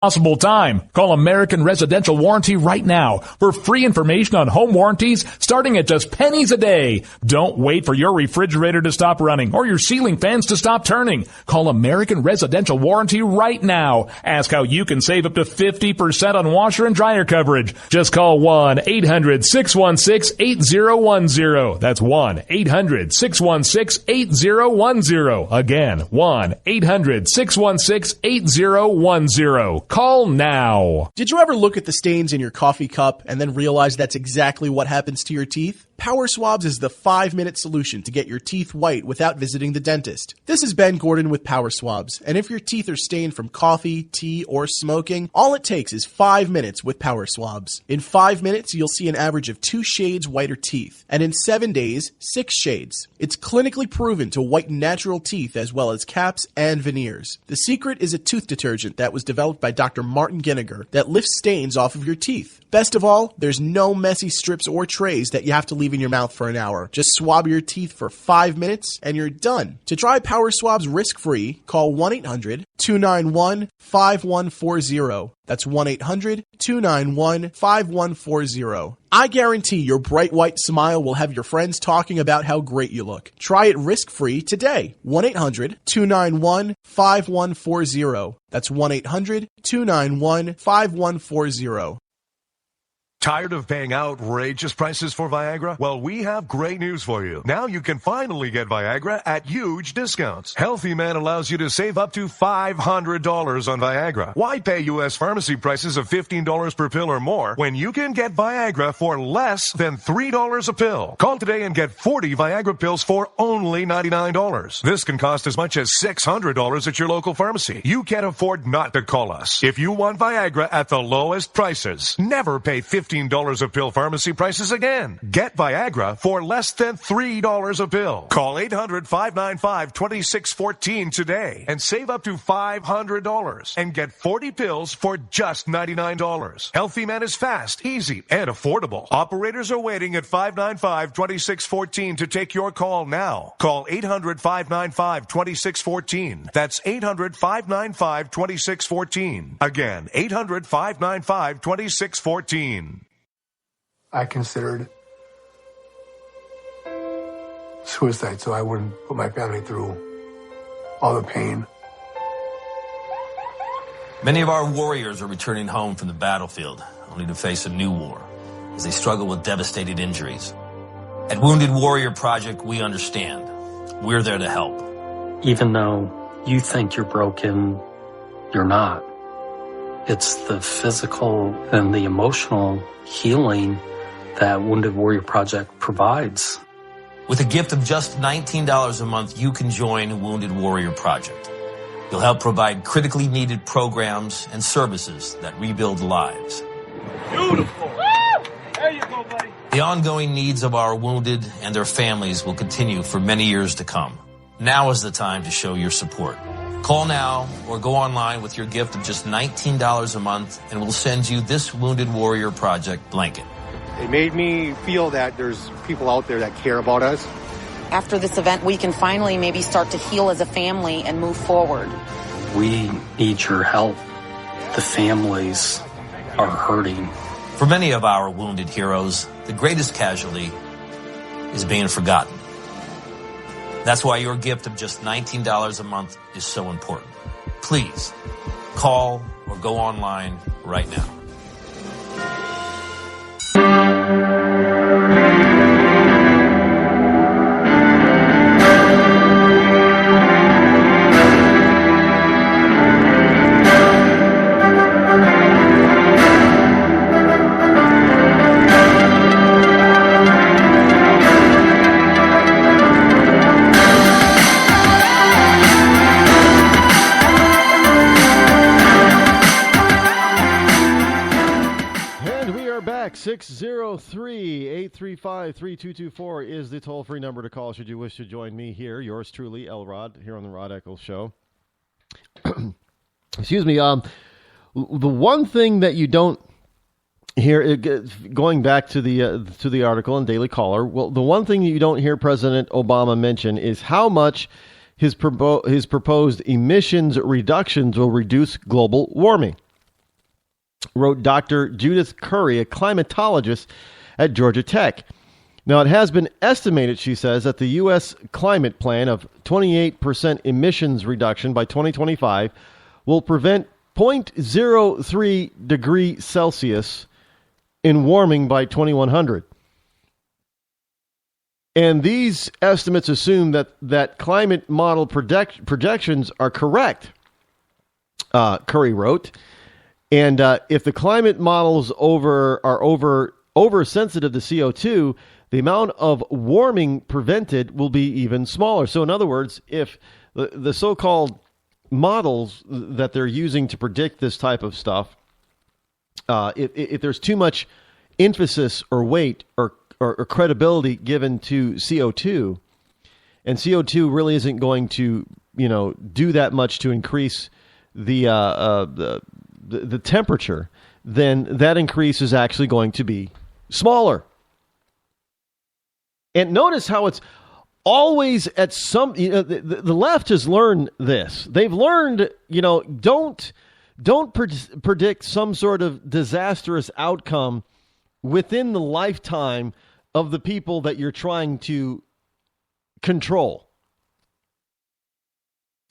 possible time. Call American Residential Warranty right now for free information on home warranties starting at just pennies a day. Don't wait for your refrigerator to stop running or your ceiling fans to stop turning. Call American Residential Warranty right now. Ask how you can save up to 50% on washer and dryer coverage. Just call 1-800-616-8010. That's 1-800-616-8010. Again, 1-800-616-8010. Call now. Did you ever look at the stains in your coffee cup and then realize that's exactly what happens to your teeth? Power Swabs is the 5-minute solution to get your teeth white without visiting the dentist. This is Ben Gordon with Power Swabs, and if your teeth are stained from coffee, tea, or smoking, all it takes is 5 minutes with Power Swabs. In 5 minutes, you'll see an average of 2 shades whiter teeth, and in 7 days, 6 shades. It's clinically proven to whiten natural teeth as well as caps and veneers. The secret is a tooth detergent that was developed by Dr. Martin Ginniger that lifts stains off of your teeth. Best of all, there's no messy strips or trays that you have to leave in your mouth for an hour. Just swab your teeth for 5 minutes and you're done. To try Power Swabs risk-free, call 1-800-291-5140. That's 1-800-291-5140. I guarantee your bright white smile will have your friends talking about how great you look. Try it risk-free today. 1-800-291-5140. That's 1-800-291-5140. Tired of paying outrageous prices for Viagra? Well, we have great news for you. Now you can finally get Viagra at huge discounts. Healthy Man allows you to save up to $500 on Viagra. Why pay U.S. pharmacy prices of $15 per pill or more when you can get Viagra for less than $3 a pill? Call today and get 40 Viagra pills for only $99. This can cost as much as $600 at your local pharmacy. You can't afford not to call us. If you want Viagra at the lowest prices, never pay $15 a pill pharmacy prices again. Get Viagra for less than $3 a pill. Call 800-595-2614 today and save up to $500 and get 40 pills for just $99. Healthy Man is fast, easy, and affordable. Operators are waiting at 595-2614 to take your call now. Call 800-595-2614. That's 800-595-2614. Again, 800-595-2614. I considered suicide so I wouldn't put my family through all the pain. Many of our warriors are returning home from the battlefield, only to face a new war as they struggle with devastating injuries. At Wounded Warrior Project, we understand. We're there to help. Even though you think you're broken, you're not. It's the physical and the emotional healing that Wounded Warrior Project provides. With a gift of just $19 a month, you can join Wounded Warrior Project. You'll help provide critically needed programs and services that rebuild lives. Beautiful. There you go, buddy. The ongoing needs of our wounded and their families will continue for many years to come. Now is the time to show your support. Call now or go online with your gift of just $19 a month and we'll send you this Wounded Warrior Project blanket. It made me feel that there's people out there that care about us. After this event, we can finally maybe start to heal as a family and move forward. We need your help. The families are hurting. For many of our wounded heroes, the greatest casualty is being forgotten. That's why your gift of just $19 a month is so important. Please call or go online right now. And we are back. 603-835-3224 is the toll-free number to call should you wish to join me here. Yours truly, L. Rod, here on the Rod Eccles Show. Excuse me. The one thing that you don't hear, going back to the article in Daily Caller, well, the one thing that you don't hear President Obama mention is how much his proposed emissions reductions will reduce global warming. wrote Dr. Judith Curry, a climatologist at Georgia Tech. Now, it has been estimated, she says, that the U.S. climate plan of 28% emissions reduction by 2025 will prevent 0.03 degrees Celsius in warming by 2100. And these estimates assume that climate model projections are correct, Curry wrote. And if the climate models are oversensitive to CO2, the amount of warming prevented will be even smaller. So in other words, if the so-called models that they're using to predict this type of stuff, if there's too much emphasis or weight or credibility given to CO2, and CO2 really isn't going to, do that much to increase the temperature, then that increase is actually going to be smaller. And notice how it's always at some, the left has learned this. They've learned, don't predict some sort of disastrous outcome within the lifetime of the people that you're trying to control.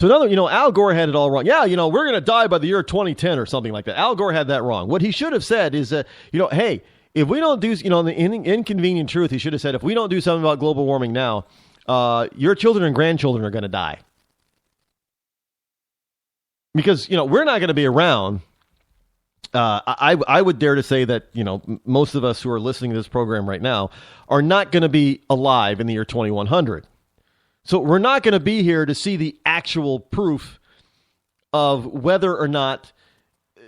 So another, Al Gore had it all wrong. Yeah, we're going to die by the year 2010 or something like that. Al Gore had that wrong. What he should have said is that, hey, if we don't do, the inconvenient truth, he should have said, if we don't do something about global warming now, your children and grandchildren are going to die. Because, we're not going to be around. I would dare to say that, most of us who are listening to this program right now are not going to be alive in the year 2100. So we're not going to be here to see the actual proof of whether or not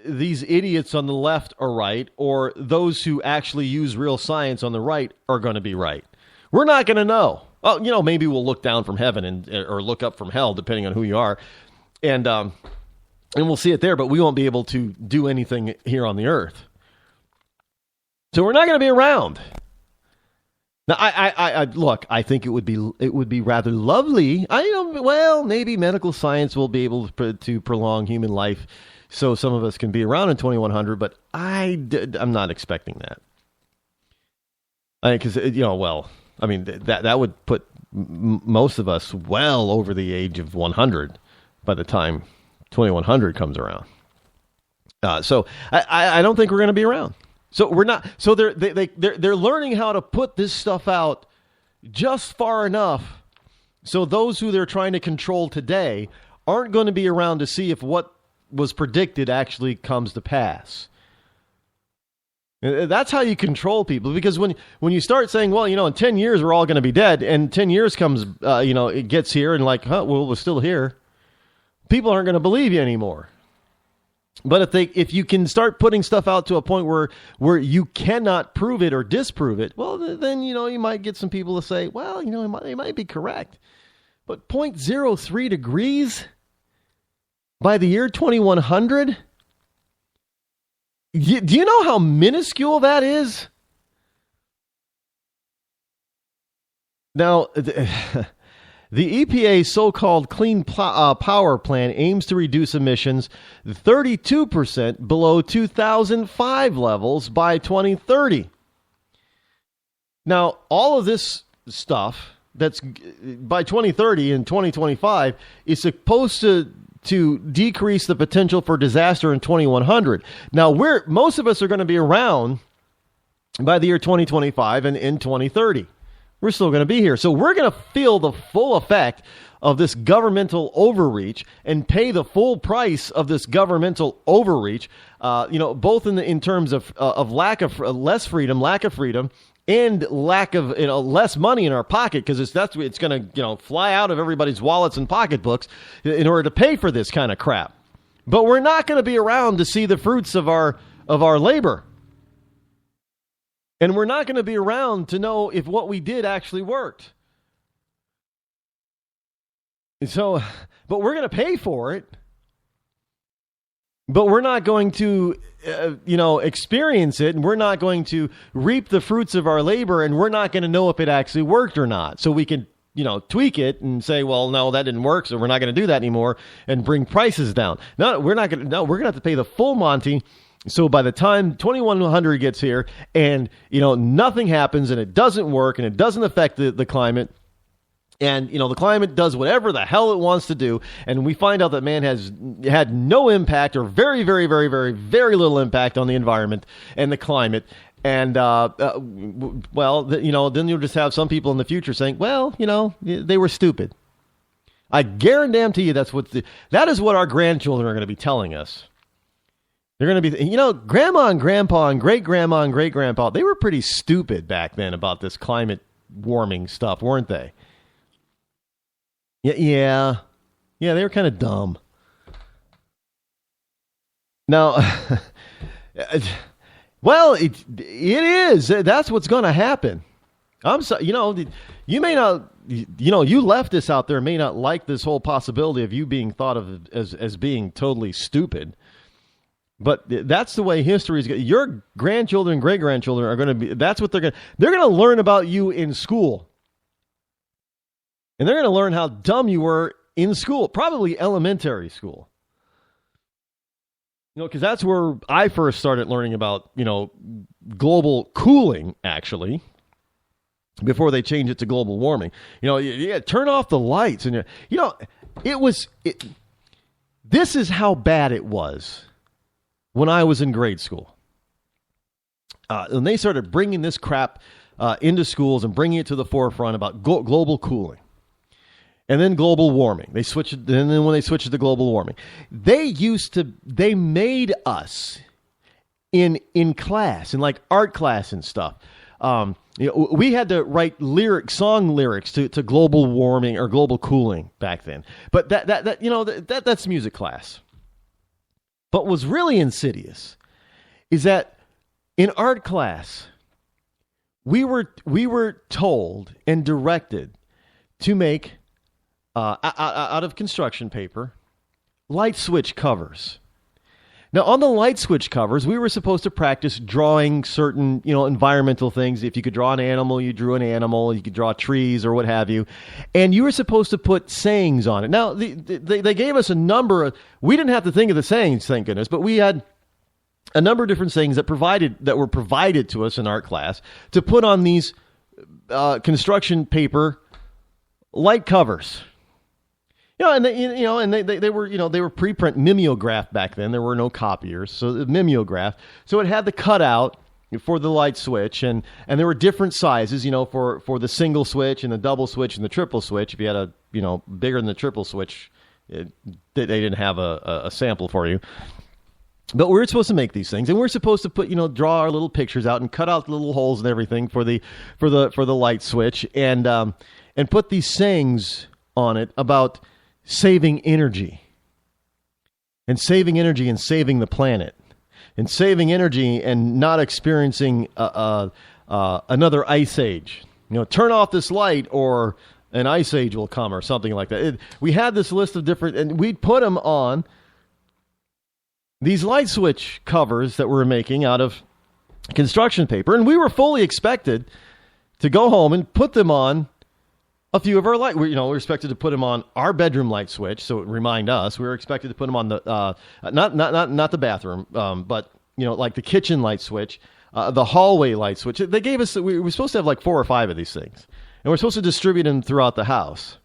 these idiots on the left are right or those who actually use real science on the right are going to be right. We're not going to know. Well, maybe we'll look down from heaven or look up from hell, depending on who you are. And we'll see it there, but we won't be able to do anything here on the earth. So we're not going to be around. Now, I look. I think it would be rather lovely. Maybe medical science will be able to prolong human life, so some of us can be around in 2100. But I'm not expecting that. Because that would put most of us well over the age of 100 by the time 2100 comes around. So I don't think we're going to be around. So we're not. So they're learning how to put this stuff out just far enough so those who they're trying to control today aren't going to be around to see if what was predicted actually comes to pass. That's how you control people. Because when you start saying, well, in 10 years we're all going to be dead, and 10 years comes, it gets here and we're still here. People aren't going to believe you anymore. But if you can start putting stuff out to a point where you cannot prove it or disprove it, well, then, you might get some people to say, well, they might be correct. But 0.03 degrees by the year 2100? Do you know how minuscule that is? Now, the EPA's so-called Clean Power Plan aims to reduce emissions 32% below 2005 levels by 2030. Now, all of this stuff that's by 2030 and 2025 is supposed to decrease the potential for disaster in 2100. Now, most of us are going to be around by the year 2025 and in 2030. We're still going to be here. So we're going to feel the full effect of this governmental overreach and pay the full price of this governmental overreach, both in terms of lack of freedom, and lack of less money in our pocket, because it's going to fly out of everybody's wallets and pocketbooks in order to pay for this kind of crap. But we're not going to be around to see the fruits of our labor. And we're not going to be around to know if what we did actually worked. So, but we're going to pay for it. But we're not going to, experience it, and we're not going to reap the fruits of our labor, and we're not going to know if it actually worked or not. So we can, tweak it and say, well, no, that didn't work, so we're not going to do that anymore, and bring prices down. No, we're not going to. No, we're going to have to pay the full Monty So by the time 2100 gets here and, nothing happens and it doesn't work and it doesn't affect the climate, and, the climate does whatever the hell it wants to do, and we find out that man has had no impact or very, very, very, very, very little impact on the environment and the climate. And, then you'll just have some people in the future saying, well, they were stupid. I guarantee you that is what our grandchildren are going to be telling us. They're going to be, grandma and grandpa and great-grandma and great-grandpa, they were pretty stupid back then about this climate warming stuff, weren't they? Yeah, they were kind of dumb. Now, well, it is. That's what's going to happen. I'm sorry, you may not, you leftists out there may not like this whole possibility of you being thought of as being totally stupid. But that's the way history is going. Your grandchildren and great-grandchildren are going to be, that's what they're going to learn about you in school. And they're going to learn how dumb you were in school, probably elementary school. Because that's where I first started learning about, global cooling, actually, before they changed it to global warming. Turn off the lights. And, this is how bad it was when I was in grade school. And they started bringing this crap into schools and bringing it to the forefront about global cooling. And then global warming. They switched, and then when they switched to global warming, they made us in class, in like art class and stuff. We had to write song lyrics to global warming or global cooling back then. But that's music class. But what's really insidious is that in art class, we were told and directed to make out of construction paper, light switch covers. Now, on the light switch covers, we were supposed to practice drawing certain, environmental things. If you could draw an animal, you drew an animal. You could draw trees or what have you. And you were supposed to put sayings on it. Now, they gave us a number of, we didn't have to think of the sayings, thank goodness, but we had a number of different sayings that were provided to us in art class to put on these construction paper light covers. And they were preprint mimeograph back then. There were no copiers, so the mimeograph. So it had the cutout for the light switch, and there were different sizes, for the single switch and the double switch and the triple switch. If you had a bigger than the triple switch, they didn't have a sample for you. But we were supposed to make these things, and we were supposed to put draw our little pictures out and cut out the little holes and everything for the light switch, and put these sayings on it about saving energy and saving the planet and saving energy and not experiencing another ice age. Turn off this light or an ice age will come or something like that. We had this list of different, and we'd put them on these light switch covers that we're making out of construction paper, and we were fully expected to go home and put them on a few of our light. We're expected to put them on our bedroom light switch, so it would remind us. We were expected to put them on the not the bathroom, but like the kitchen light switch, the hallway light switch. They gave us. We were supposed to have like 4 or 5 of these things, and we're supposed to distribute them throughout the house,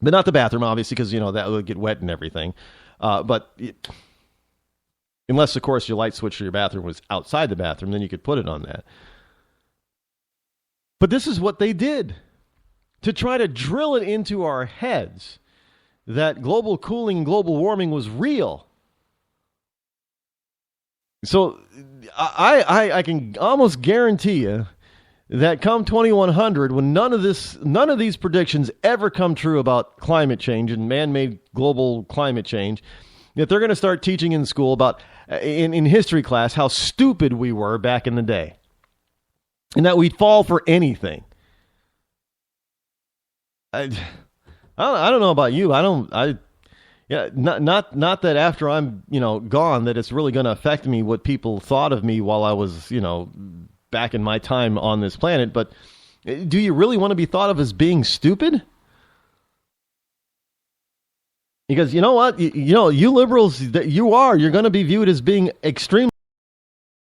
but not the bathroom, obviously, because that would get wet and everything. Unless, of course, your light switch for your bathroom was outside the bathroom, then you could put it on that. But this is what they did to try to drill it into our heads that global cooling and global warming was real. So I can almost guarantee you that come 2100, when none of these predictions ever come true about climate change and man-made global climate change, that they're going to start teaching in school about in history class how stupid we were back in the day, and that we'd fall for anything. I don't know about you. Not that after I'm, gone, that it's really going to affect me what people thought of me while I was, back in my time on this planet. But do you really want to be thought of as being stupid? Because you know what? You liberals, you're going to be viewed as being extremely